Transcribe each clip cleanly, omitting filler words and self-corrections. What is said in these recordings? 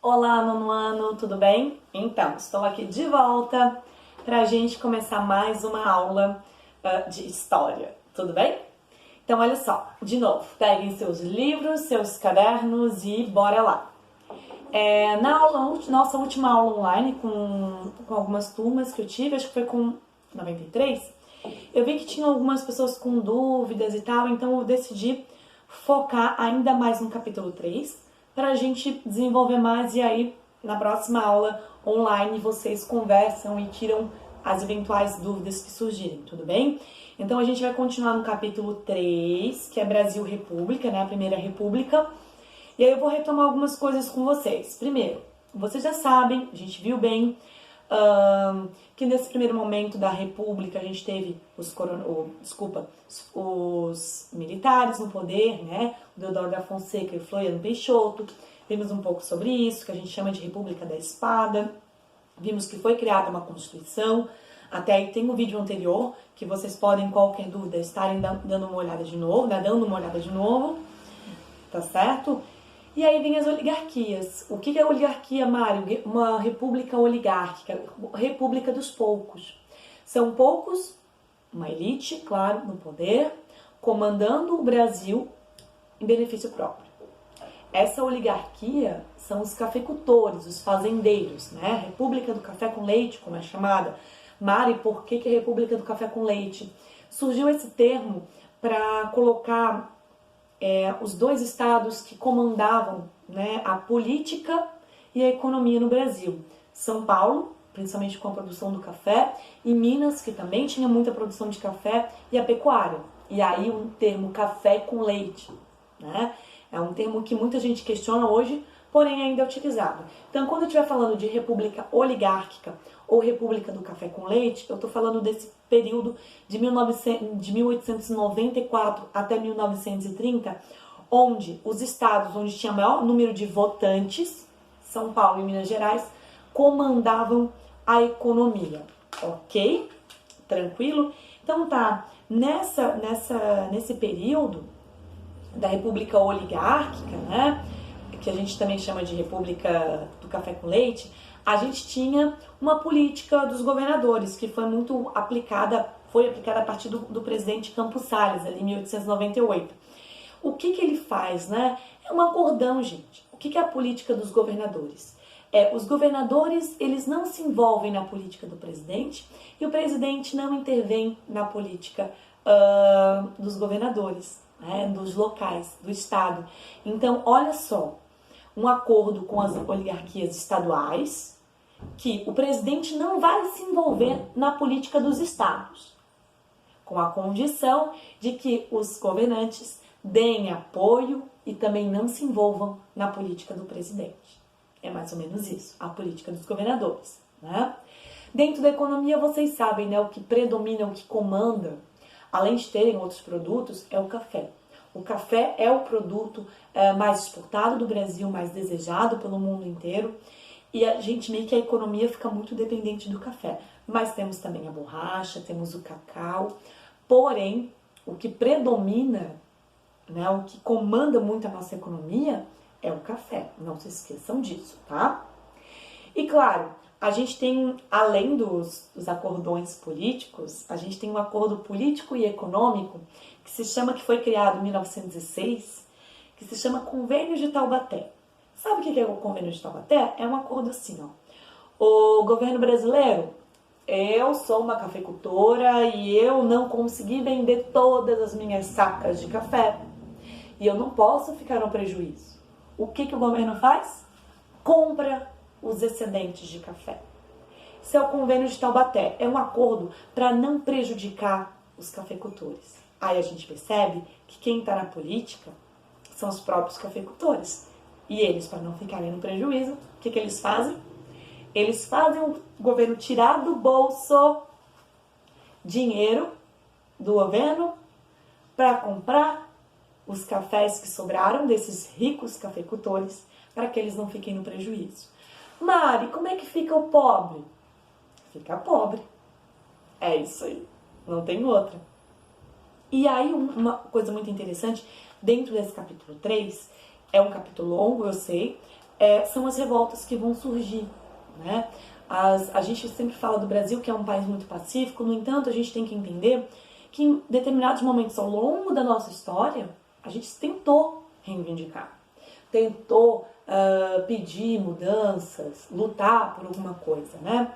Olá, nono ano, tudo bem? Então, estou aqui de volta para a gente começar mais uma aula de história, tudo bem? Então, olha só, de novo, peguem seus livros, seus cadernos e bora lá. Nossa última aula online com algumas turmas que eu tive, acho que foi com 93, eu vi que tinha algumas pessoas com dúvidas e tal, então eu decidi focar ainda mais no capítulo 3 para a gente desenvolver mais e aí na próxima aula online vocês conversam e tiram as eventuais dúvidas que surgirem, tudo bem? Então a gente vai continuar no capítulo 3, que é Brasil República, né, a Primeira República. E aí eu vou retomar algumas coisas com vocês. Primeiro, vocês já sabem, a gente viu bem, que nesse primeiro momento da República a gente teve os militares no poder, né? O Deodoro da Fonseca e o Floriano Peixoto. Vimos um pouco sobre isso, que a gente chama de República da Espada. Vimos que foi criada uma Constituição. Até aí tem um vídeo anterior que vocês podem, qualquer dúvida, estarem dando uma olhada de novo, né? Tá certo? E aí vem as oligarquias. O que é oligarquia, Mário? Uma república oligárquica, república dos poucos. São poucos, uma elite, claro, no poder, comandando o Brasil em benefício próprio. Essa oligarquia são os cafeicultores, os fazendeiros, né? República do Café com Leite, como é chamada. Mari, por que é República do Café com Leite? Surgiu esse termo para colocar os dois estados que comandavam, né, a política e a economia no Brasil. São Paulo, principalmente com a produção do café, e Minas, que também tinha muita produção de café, e a pecuária. E aí um termo café com leite, né? É um termo que muita gente questiona hoje, porém ainda é utilizado. Então, quando eu estiver falando de república oligárquica ou república do café com leite, eu estou falando desse período de 1894 até 1930, onde os estados onde tinha maior número de votantes, São Paulo e Minas Gerais, comandavam a economia, ok? Tranquilo? Então tá, nesse período da república oligárquica, né, que a gente também chama de república do café com leite, a gente tinha uma política dos governadores que foi muito aplicada, a partir do presidente Campos Salles, ali em 1898. O que ele faz, né? É um acordão, gente. O que é a política dos governadores? Os governadores, eles não se envolvem na política do presidente e o presidente não intervém na política dos governadores, né? Dos locais, do estado. Então, olha só, um acordo com as oligarquias estaduais, que o presidente não vai se envolver na política dos estados, com a condição de que os governantes deem apoio e também não se envolvam na política do presidente. É mais ou menos isso, a política dos governadores, né? Dentro da economia, vocês sabem, né, o que predomina, o que comanda, além de terem outros produtos, é o café. O café é o produto mais exportado do Brasil, mais desejado pelo mundo inteiro. E a gente meio que a economia fica muito dependente do café. Mas temos também a borracha, temos o cacau. Porém, o que predomina, né, o que comanda muito a nossa economia é o café. Não se esqueçam disso, tá? E claro, a gente tem, além dos acordões políticos, a gente tem um acordo político e econômico que foi criado em 1906, que se chama Convênio de Taubaté. Sabe o que é o Convênio de Taubaté? É um acordo assim, ó. O governo brasileiro, eu sou uma cafeicultora e eu não consegui vender todas as minhas sacas de café. E eu não posso ficar no prejuízo. O que o governo faz? Compra os excedentes de café. Esse é o Convênio de Taubaté. É um acordo para não prejudicar os cafeicultores. Aí a gente percebe que quem está na política são os próprios cafeicultores. E eles, para não ficarem no prejuízo, o que eles fazem? Eles fazem o governo tirar do bolso dinheiro do governo para comprar os cafés que sobraram desses ricos cafeicultores para que eles não fiquem no prejuízo. Mari, como é que fica o pobre? Fica pobre. É isso aí. Não tem outra. E aí, uma coisa muito interessante, dentro desse capítulo 3, é um capítulo longo, eu sei, são as revoltas que vão surgir, né? A gente sempre fala do Brasil que é um país muito pacífico, no entanto, a gente tem que entender que em determinados momentos ao longo da nossa história, a gente tentou reivindicar, tentou pedir mudanças, lutar por alguma coisa, né?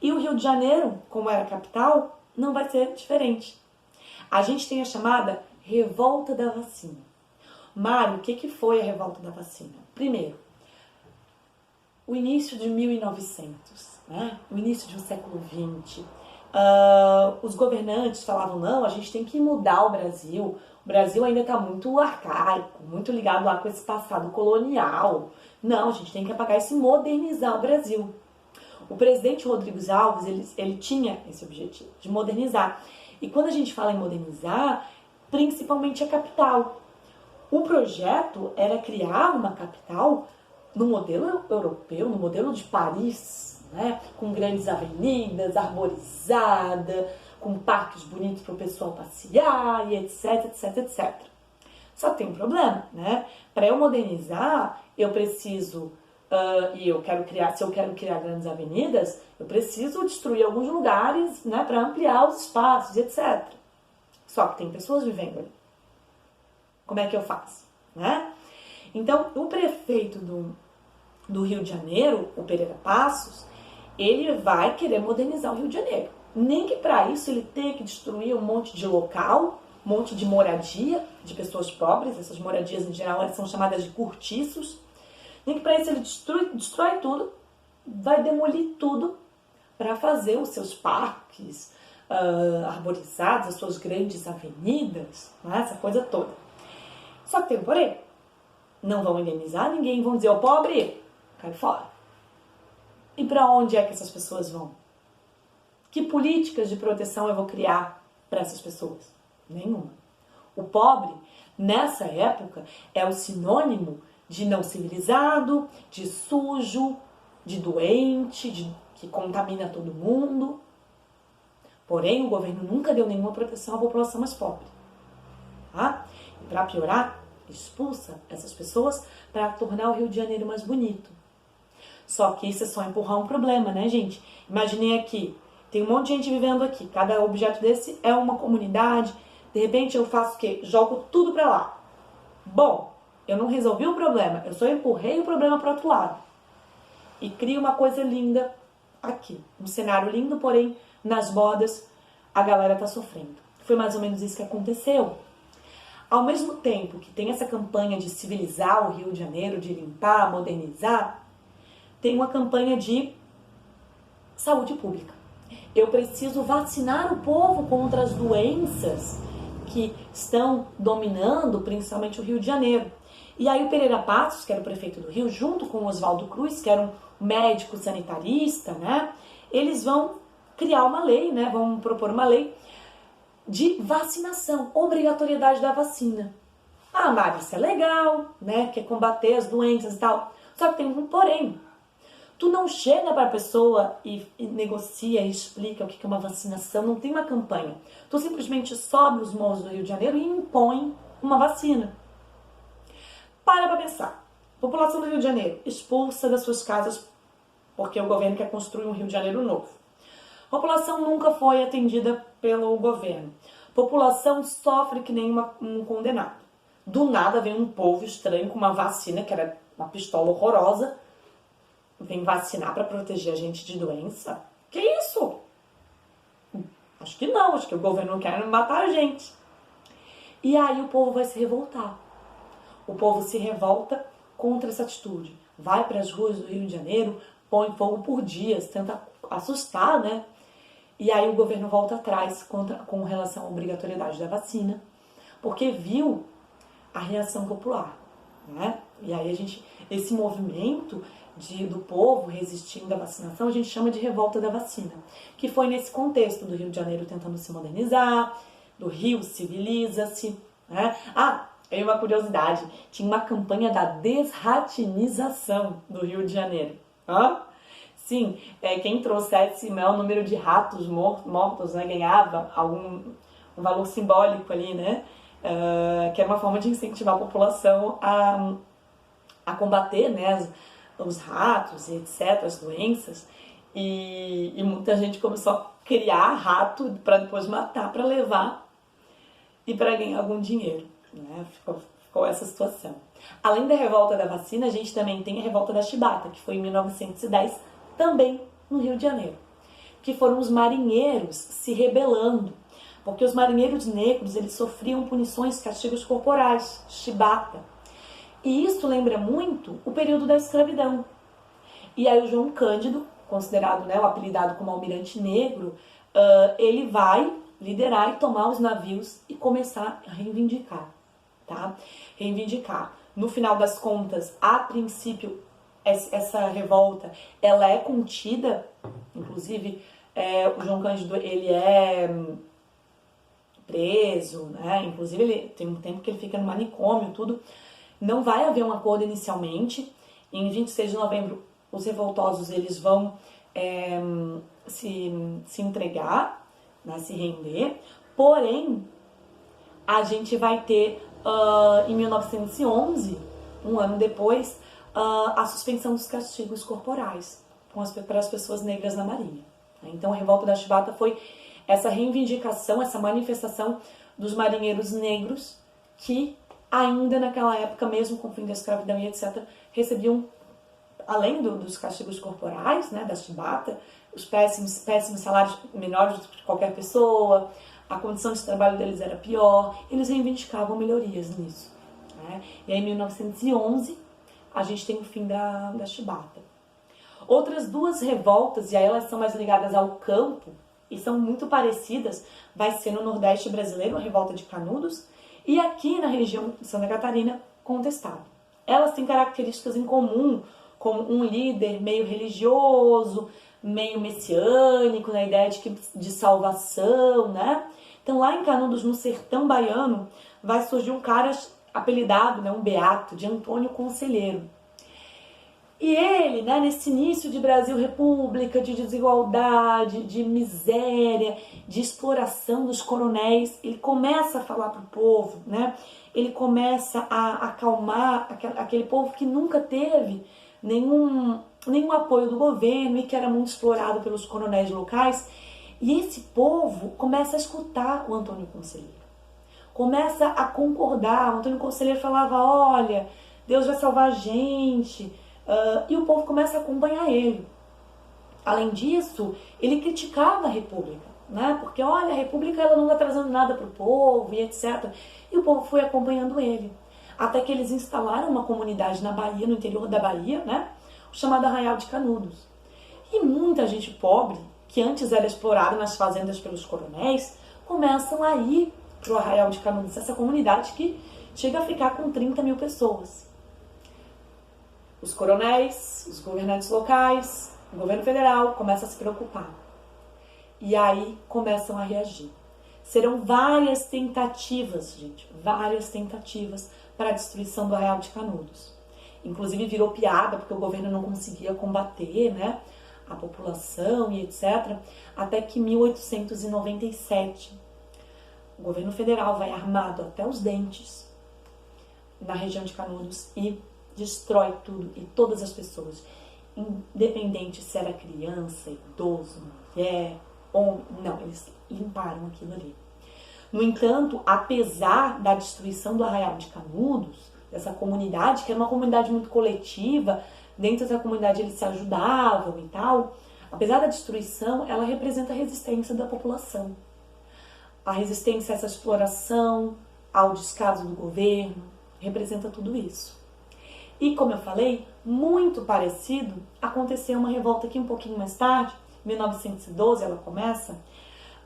E o Rio de Janeiro, como era a capital, não vai ser diferente. A gente tem a chamada Revolta da Vacina. Mário, o que foi a Revolta da Vacina? Primeiro, o início de 1900, né? O início do século XX. Os governantes falavam, não, a gente tem que mudar o Brasil. O Brasil ainda está muito arcaico, muito ligado lá com esse passado colonial. Não, a gente tem que apagar isso e modernizar o Brasil. O presidente Rodrigues Alves, ele tinha esse objetivo, de modernizar. E quando a gente fala em modernizar, principalmente a capital. O projeto era criar uma capital no modelo europeu, no modelo de Paris, né? Com grandes avenidas, arborizada, com parques bonitos para o pessoal passear, e etc, etc, etc. Só tem um problema, né? Para eu modernizar, eu preciso, se eu quero criar grandes avenidas, eu preciso destruir alguns lugares, né, para ampliar os espaços, etc. Só que tem pessoas vivendo ali. Como é que eu faço, né? Então, o prefeito do Rio de Janeiro, o Pereira Passos, ele vai querer modernizar o Rio de Janeiro. Nem que para isso ele tenha que destruir um monte de local, um monte de moradia de pessoas pobres, essas moradias em geral elas são chamadas de cortiços. Nem que para isso ele destrói tudo, vai demolir tudo para fazer os seus parques arborizados, as suas grandes avenidas, né, essa coisa toda. Só que tem um porém, não vão indenizar ninguém, vão dizer, ô pobre, cai fora. E para onde é que essas pessoas vão? Que políticas de proteção eu vou criar para essas pessoas? Nenhuma. O pobre, nessa época, é o sinônimo de não civilizado, de sujo, de doente, que contamina todo mundo. Porém, o governo nunca deu nenhuma proteção à população mais pobre. Tá? E para piorar, expulsa essas pessoas para tornar o Rio de Janeiro mais bonito. Só que isso é só empurrar um problema, né, gente? Imaginei aqui, tem um monte de gente vivendo aqui, cada objeto desse é uma comunidade, de repente eu faço o quê? Jogo tudo para lá. Bom, eu não resolvi o problema, eu só empurrei o problema para o outro lado. E crio uma coisa linda aqui, um cenário lindo, porém, nas bordas, a galera tá sofrendo. Foi mais ou menos isso que aconteceu. Ao mesmo tempo que tem essa campanha de civilizar o Rio de Janeiro, de limpar, modernizar, tem uma campanha de saúde pública. Eu preciso vacinar o povo contra as doenças que estão dominando, principalmente o Rio de Janeiro. E aí o Pereira Passos, que era o prefeito do Rio, junto com o Oswaldo Cruz, que era um médico sanitarista, né? Eles vão criar uma lei, né? Vão propor uma lei de vacinação, obrigatoriedade da vacina. Ah, Mari, isso é legal, né? Quer combater as doenças e tal. Só que tem um porém. Tu não chega para a pessoa e negocia e explica o que é uma vacinação, não tem uma campanha. Tu simplesmente sobe os morros do Rio de Janeiro e impõe uma vacina. Para pensar. População do Rio de Janeiro expulsa das suas casas porque o governo quer construir um Rio de Janeiro novo. População nunca foi atendida pelo governo. População sofre que nem um condenado. Do nada vem um povo estranho com uma vacina, que era uma pistola horrorosa, vem vacinar para proteger a gente de doença? Que isso? Acho que não, acho que o governo não quer matar a gente. E aí o povo vai se revoltar. O povo se revolta contra essa atitude. Vai para as ruas do Rio de Janeiro, põe fogo por dias, tenta assustar, né? E aí o governo volta atrás com relação à obrigatoriedade da vacina, porque viu a reação popular, né? E aí esse movimento do povo resistindo à vacinação, a gente chama de revolta da vacina, que foi nesse contexto do Rio de Janeiro tentando se modernizar, do Rio civiliza-se, né? Ah, aí uma curiosidade, tinha uma campanha da desratinização do Rio de Janeiro. Sim, quem trouxesse o maior número de ratos mortos, né, ganhava um valor simbólico ali, né? Que era uma forma de incentivar a população a combater, né, os ratos e etc, as doenças, e muita gente começou a criar rato para depois matar, para levar e para ganhar algum dinheiro, né? Ficou essa situação. Além da revolta da vacina, a gente também tem a revolta da chibata, que foi em 1910, também no Rio de Janeiro, que foram os marinheiros se rebelando, porque os marinheiros negros, eles sofriam punições, castigos corporais, chibata. E isso lembra muito o período da escravidão. E aí o João Cândido, considerado, né, o apelidado como Almirante Negro, ele vai liderar e tomar os navios e começar a reivindicar, tá? Reivindicar. No final das contas, a princípio, essa revolta, ela é contida, inclusive, o João Cândido, ele é preso, né? Inclusive, ele tem um tempo que ele fica no manicômio, tudo. Não vai haver um acordo inicialmente. Em 26 de novembro, os revoltosos, eles vão se entregar, né, se render. Porém, a gente vai ter, em 1911, um ano depois, a suspensão dos castigos corporais para as pessoas negras na Marinha. Então, a revolta da chibata foi essa reivindicação, essa manifestação dos marinheiros negros que ainda naquela época, mesmo com o fim da escravidão e etc., recebiam, além dos castigos corporais, né, da chibata, os péssimos salários menores do que qualquer pessoa, a condição de trabalho deles era pior, eles reivindicavam melhorias nisso, né? E aí, em 1911, a gente tem o fim da chibata. Outras duas revoltas, e aí elas são mais ligadas ao campo, e são muito parecidas, vai ser no Nordeste brasileiro, a revolta de Canudos, e aqui na região de Santa Catarina, Contestado. Elas têm características em comum, como um líder meio religioso, meio messiânico, na ideia de salvação, né? Então lá em Canudos, no sertão baiano, vai surgir um cara apelidado, né, um beato, de Antônio Conselheiro. E ele, né, nesse início de Brasil República, de desigualdade, de miséria, de exploração dos coronéis, ele começa a falar para o povo, né? Ele começa a acalmar aquele povo que nunca teve nenhum apoio do governo e que era muito explorado pelos coronéis locais. E esse povo começa a escutar o Antônio Conselheiro, começa a concordar. O Antônio Conselheiro falava, olha, Deus vai salvar a gente. E o povo começa a acompanhar ele. Além disso, ele criticava a República, né? Porque, olha, a República ela não está trazendo nada para o povo e etc. E o povo foi acompanhando ele. Até que eles instalaram uma comunidade na Bahia, no interior da Bahia, né? Chamada Arraial de Canudos. E muita gente pobre, que antes era explorada nas fazendas pelos coronéis, começam a ir para o Arraial de Canudos, essa comunidade que chega a ficar com 30 mil pessoas. Os coronéis, os governantes locais, o governo federal começam a se preocupar. E aí começam a reagir. Serão várias tentativas, gente, várias tentativas para a destruição do Arraial de Canudos. Inclusive virou piada porque o governo não conseguia combater, né, a população e etc. Até que em 1897, o governo federal vai armado até os dentes na região de Canudos e destrói tudo e todas as pessoas, independente se era criança, idoso, mulher, homem, não, eles limparam aquilo ali. No entanto, apesar da destruição do Arraial de Canudos, dessa comunidade, que era uma comunidade muito coletiva, dentro dessa comunidade eles se ajudavam e tal, apesar da destruição, ela representa a resistência da população, a resistência a essa exploração, ao descaso do governo, representa tudo isso. E, como eu falei, muito parecido, aconteceu uma revolta aqui um pouquinho mais tarde, 1912 ela começa,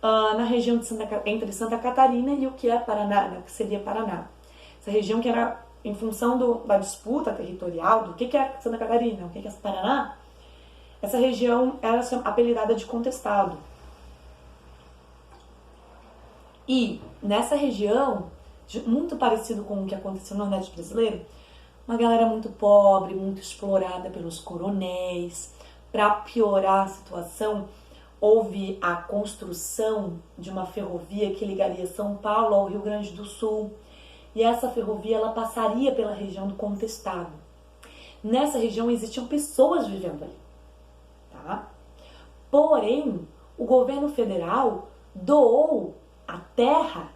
na região de entre Santa Catarina e o que é Paraná, né, o que seria Paraná. Essa região que era em função da disputa territorial, do que é Santa Catarina, o que é Paraná, essa região era apelidada de Contestado. E nessa região, muito parecido com o que aconteceu no Nordeste brasileiro, uma galera muito pobre, muito explorada pelos coronéis. Para piorar a situação, houve a construção de uma ferrovia que ligaria São Paulo ao Rio Grande do Sul. E essa ferrovia ela passaria pela região do Contestado. nessa região existiam pessoas vivendo ali, tá? Porém, o governo federal doou a terra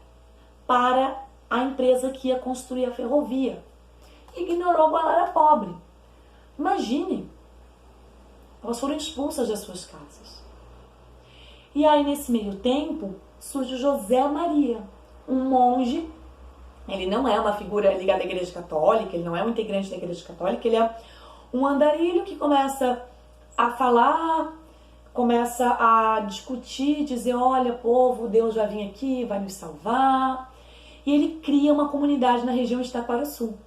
para a empresa que ia construir a ferrovia. Ignorou a galera pobre. Imagine, elas foram expulsas das suas casas. E aí, nesse meio tempo, surge o José Maria, um monge. Ele não é uma figura ligada à Igreja Católica, ele não é um integrante da Igreja Católica, ele é um andarilho que começa a falar, começa a discutir, dizer, olha, povo, Deus vai vir aqui, vai nos salvar. E ele cria uma comunidade na região de Taquaraçu.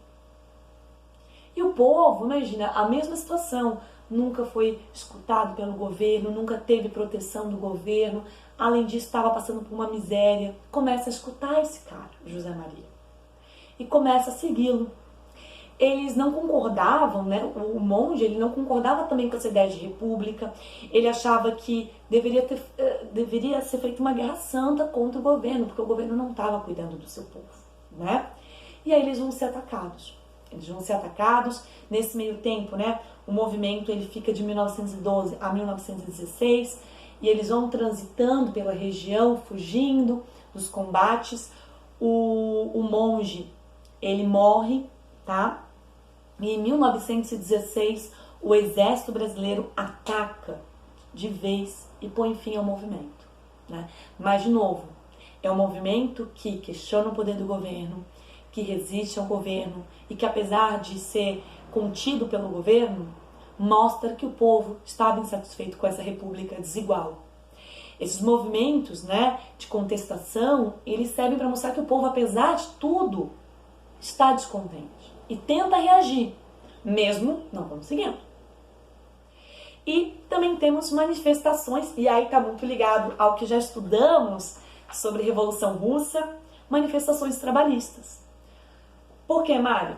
E o povo, imagina, a mesma situação, nunca foi escutado pelo governo, nunca teve proteção do governo, além disso estava passando por uma miséria. Começa a escutar esse cara, José Maria, e começa a segui-lo. Eles não concordavam, né? O monge, ele não concordava também com essa ideia de república. Ele achava que deveria ser feita uma guerra santa contra o governo, porque o governo não estava cuidando do seu povo, né? E aí eles vão ser atacados. Nesse meio tempo, né? O movimento ele fica de 1912 a 1916 e eles vão transitando pela região, fugindo dos combates. O monge, ele morre, tá? E em 1916, o exército brasileiro ataca de vez e põe fim ao movimento, né? Mas, de novo, é um movimento que questiona o poder do governo, que resiste ao governo e que, apesar de ser contido pelo governo, mostra que o povo estava insatisfeito com essa república desigual. Esses movimentos, né, de contestação, eles servem para mostrar que o povo, apesar de tudo, está descontente e tenta reagir, mesmo não conseguindo. E também temos manifestações, e aí está muito ligado ao que já estudamos sobre Revolução Russa, manifestações trabalhistas. Por quê, Mário?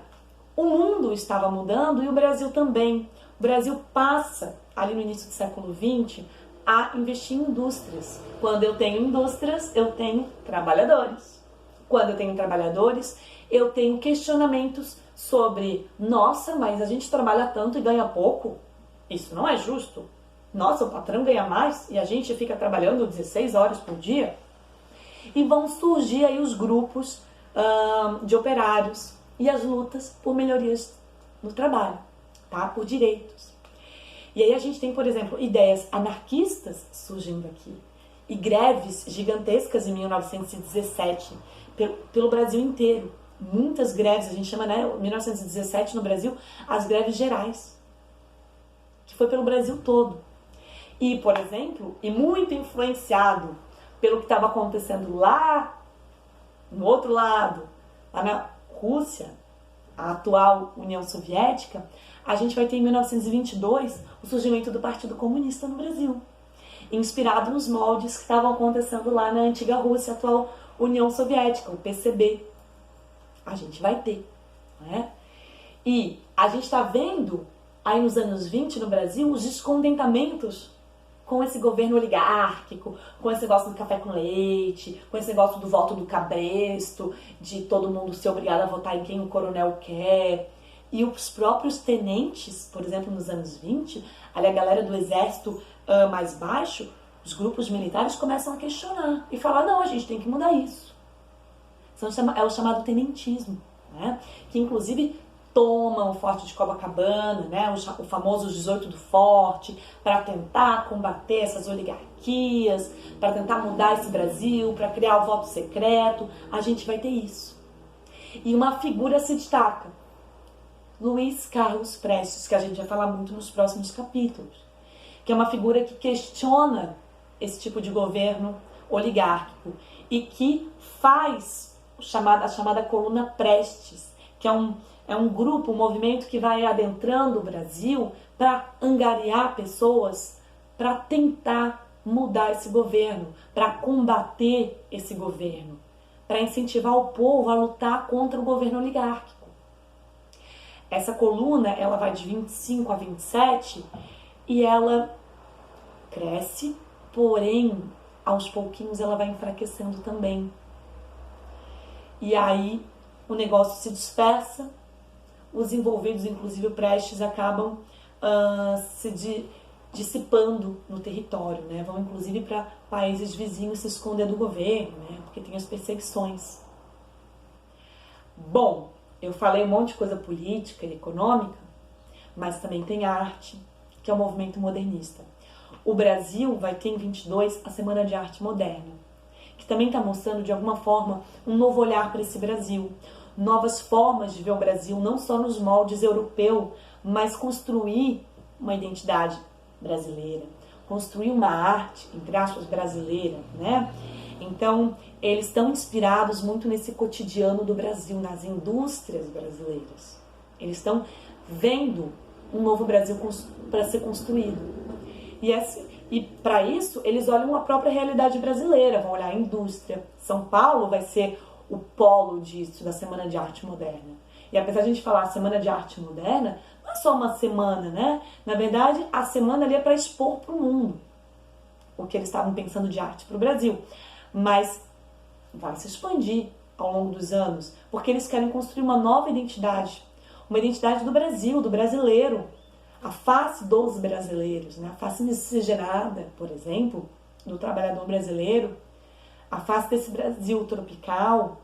O mundo estava mudando e o Brasil também. O Brasil passa, ali no início do século XX, a investir em indústrias. Quando eu tenho indústrias, eu tenho trabalhadores. Quando eu tenho trabalhadores, eu tenho questionamentos sobre, nossa, mas a gente trabalha tanto e ganha pouco? Isso não é justo. Nossa, o patrão ganha mais e a gente fica trabalhando 16 horas por dia? E vão surgir aí os grupos de operários e as lutas por melhorias no trabalho, tá? Por direitos. E aí a gente tem, por exemplo, ideias anarquistas surgindo aqui e greves gigantescas em 1917 pelo Brasil inteiro. Muitas greves, a gente chama, né, 1917 no Brasil, as greves gerais, que foi pelo Brasil todo. E, por exemplo, e muito influenciado pelo que estava acontecendo lá no outro lado, lá na Rússia, a atual União Soviética, a gente vai ter em 1922 o surgimento do Partido Comunista no Brasil, inspirado nos moldes que estavam acontecendo lá na antiga Rússia, a atual União Soviética, o PCB. A gente vai ter, né? E a gente está vendo aí nos anos 20 no Brasil os descontentamentos com esse governo oligárquico, com esse negócio do café com leite, com esse negócio do voto do cabresto, de todo mundo ser obrigado a votar em quem o coronel quer. E os próprios tenentes, por exemplo, nos anos 20, ali a galera do exército mais baixo, os grupos militares começam a questionar e falar, não, a gente tem que mudar isso. É o chamado tenentismo, né? Que inclusive tomam o Forte de Copacabana, né? O famoso 18 do Forte, para tentar combater essas oligarquias, para tentar mudar esse Brasil, para criar o voto secreto. A gente vai ter isso. E uma figura se destaca, Luiz Carlos Prestes, que a gente vai falar muito nos próximos capítulos, que é uma figura que questiona esse tipo de governo oligárquico e que faz a chamada coluna Prestes, que é um grupo, um movimento que vai adentrando o Brasil para angariar pessoas para tentar mudar esse governo, para combater esse governo, para incentivar o povo a lutar contra o governo oligárquico. Essa coluna, ela vai de 25 a 27 e ela cresce, porém, aos pouquinhos ela vai enfraquecendo também. E aí o negócio se dispersa, os envolvidos, inclusive o Prestes, acabam dissipando no território, né? Vão inclusive para países vizinhos se esconder do governo, né? Porque tem as perseguições. Bom, eu falei um monte de coisa política e econômica, mas também tem arte, que é o movimento modernista. O Brasil vai ter em 22 a Semana de Arte Moderna, que também está mostrando de alguma forma um novo olhar para esse Brasil, novas formas de ver o Brasil, não só nos moldes europeu, mas construir uma identidade brasileira, construir uma arte, entre aspas, brasileira, né? Então, eles estão inspirados muito nesse cotidiano do Brasil, nas indústrias brasileiras. Eles estão vendo um novo Brasil para ser construído. E para isso, eles olham a própria realidade brasileira, vão olhar a indústria. São Paulo vai ser o polo disso, da Semana de Arte Moderna. E apesar de a gente falar Semana de Arte Moderna, não é só uma semana, né? Na verdade, a semana ali é para expor para o mundo o que eles estavam pensando de arte para o Brasil. Mas vai se expandir ao longo dos anos, porque eles querem construir uma nova identidade, uma identidade do Brasil, do brasileiro, a face dos brasileiros, né? A face miscigenada, por exemplo, do trabalhador brasileiro, a face desse Brasil tropical,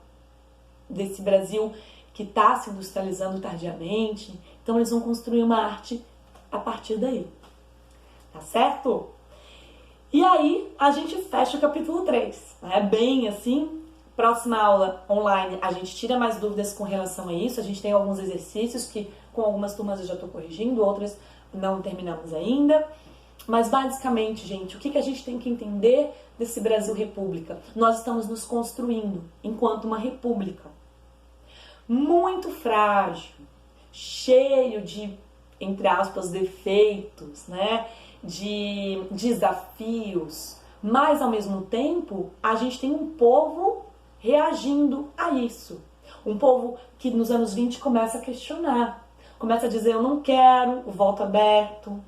desse Brasil que está se industrializando tardiamente. Então eles vão construir uma arte a partir daí, tá certo? E aí a gente fecha o capítulo 3, né? Bem assim. Próxima aula online a gente tira mais dúvidas com relação a isso. A gente tem alguns exercícios que com algumas turmas eu já estou corrigindo, outras não terminamos ainda. Mas basicamente, gente, o que a gente tem que entender desse Brasil República? Nós estamos nos construindo enquanto uma república muito frágil, cheio de, entre aspas, defeitos, né? De desafios, mas ao mesmo tempo a gente tem um povo reagindo a isso. Um povo que nos anos 20 começa a questionar, começa a dizer: eu não quero o voto aberto,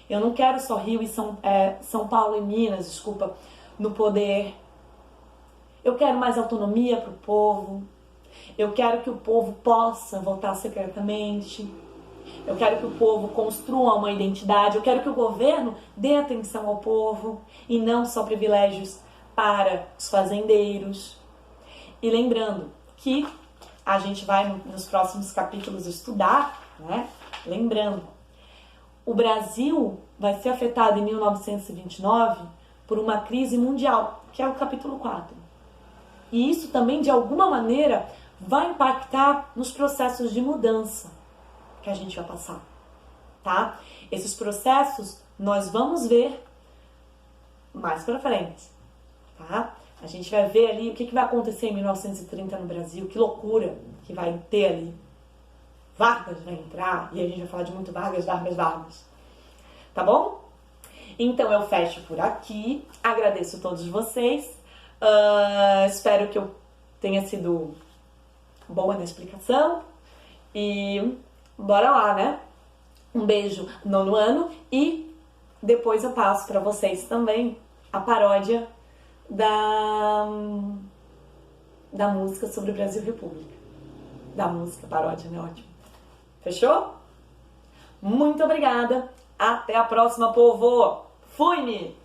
eu não quero só Rio e São Paulo e Minas, desculpa, no poder. Eu quero mais autonomia para o povo, eu quero que o povo possa votar secretamente, eu quero que o povo construa uma identidade, eu quero que o governo dê atenção ao povo e não só privilégios para os fazendeiros. E lembrando que a gente vai nos próximos capítulos estudar, né? Lembrando, o Brasil vai ser afetado em 1929 por uma crise mundial, que é o capítulo 4. E isso também, de alguma maneira, vai impactar nos processos de mudança que a gente vai passar, tá? Esses processos nós vamos ver mais pra frente, tá? A gente vai ver ali o que vai acontecer em 1930 no Brasil, que loucura que vai ter ali. Vargas vai entrar, e a gente vai falar de muito Vargas. Tá bom? Então eu fecho por aqui, agradeço a todos vocês, espero que eu tenha sido boa na explicação, e bora lá, né? Um beijo no 9º ano, e depois eu passo pra vocês também a paródia da música sobre o Brasil República. Da música, paródia, né? Ótimo. Fechou? Muito obrigada. Até a próxima, povo. Fui-me!